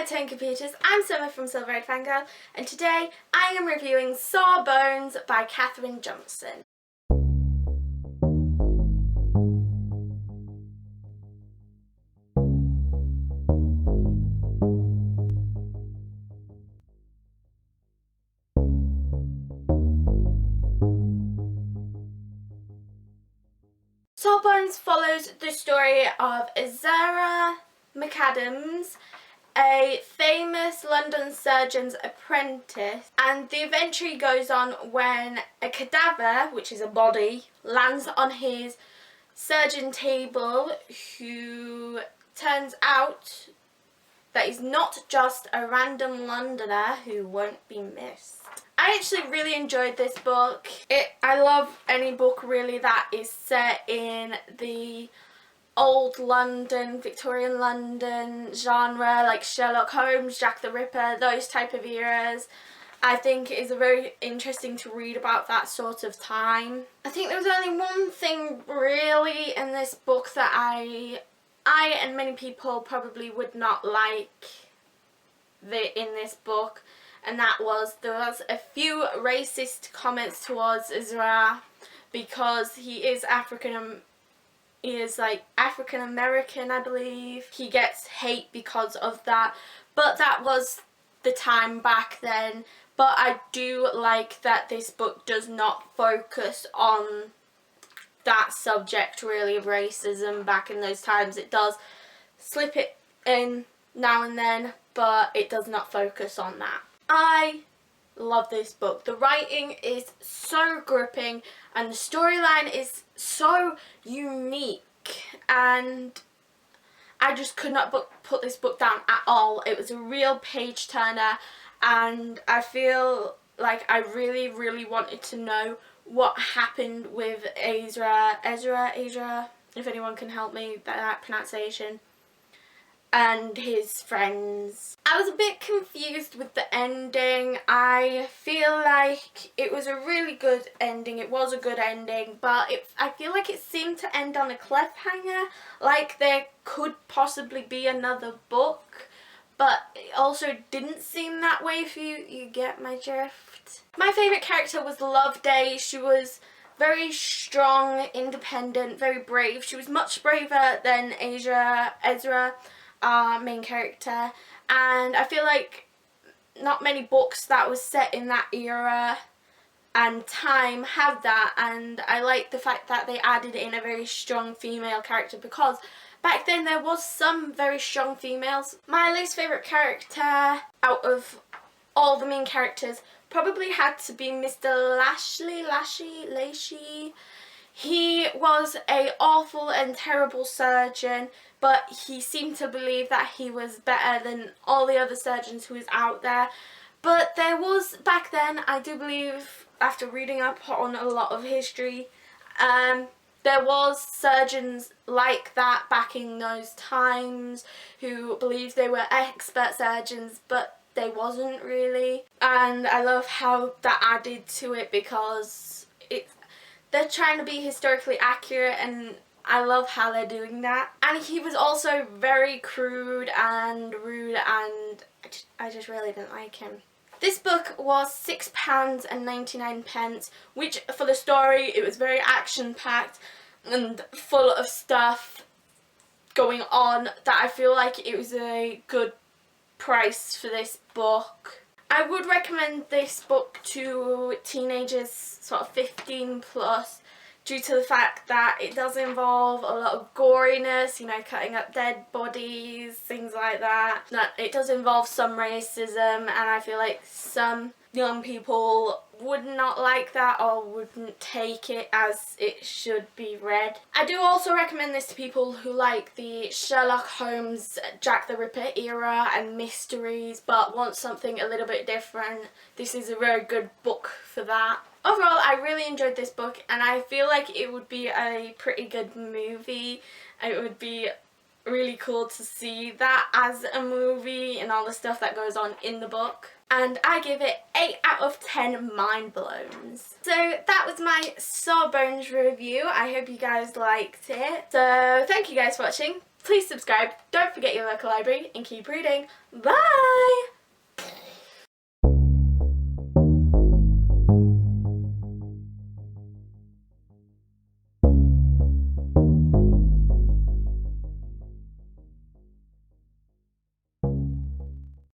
Heads and Computers, I'm Summer from Silver-Eyed-Fangirl, and today I am reviewing Sawbones by Katherine Johnson. Sawbones follows the story of Ezra McAdams, a famous London surgeon's apprentice, and the adventure goes on when a cadaver, which is a body, lands on his surgeon table, who turns out that he's not just a random Londoner who won't be missed. I actually really enjoyed this book. I love any book really that is set in the old London, Victorian London genre, like Sherlock Holmes, Jack the Ripper, those type of eras. I think it is very interesting to read about that sort of time. I think there was only one thing really in this book that I and many people probably would not like in this book, and that was there was a few racist comments towards Ezra because he is African American, I believe. He gets hate because of that, but that was the time back then. But I do like that this book does not focus on that subject really of racism back in those times. It does slip it in now and then, but it does not focus on that. I love this book. The writing is so gripping and the storyline is so unique, and I just could not put this book down at all. It was a real page turner, and I feel like I really wanted to know what happened with Ezra, if anyone can help me with that pronunciation, and his friends. I was a bit confused with the ending. I feel like it was a really good ending. It was a good ending, but I feel like it seemed to end on a cliffhanger, like there could possibly be another book, but it also didn't seem that way if you get my drift. My favourite character was Loveday. She was very strong, independent, very brave. She was much braver than Ezra, our main character, and I feel like not many books that was set in that era and time have that, and I like the fact that they added in a very strong female character, because back then there was some very strong females. My least favourite character out of all the main characters probably had to be Mr. Lacey. He was an awful and terrible surgeon, but he seemed to believe that he was better than all the other surgeons who was out there. But there was, back then, I do believe, after reading up on a lot of history, there was surgeons like that back in those times who believed they were expert surgeons, but they wasn't really. And I love how that added to it, because they're trying to be historically accurate, and I love how they're doing that. And he was also very crude and rude, and I just really didn't like him. This book was £6.99, which for the story, it was very action-packed and full of stuff going on that I feel like it was a good price for this book. I would recommend this book to teenagers, sort of 15 plus, due to the fact that it does involve a lot of goriness, you know, cutting up dead bodies, things like that. It does involve some racism, and I feel like some young people would not like that or wouldn't take it as it should be read. I do also recommend this to people who like the Sherlock Holmes, Jack the Ripper era and mysteries, but want something a little bit different. This is a very good book for that. Overall, I really enjoyed this book, and I feel like it would be a pretty good movie. It would be really cool to see that as a movie and all the stuff that goes on in the book. And I give it 8 out of 10 mind blowns. So that was my Sawbones review. I hope you guys liked it. So thank you guys for watching. Please subscribe, don't forget your local library, and keep reading. Bye!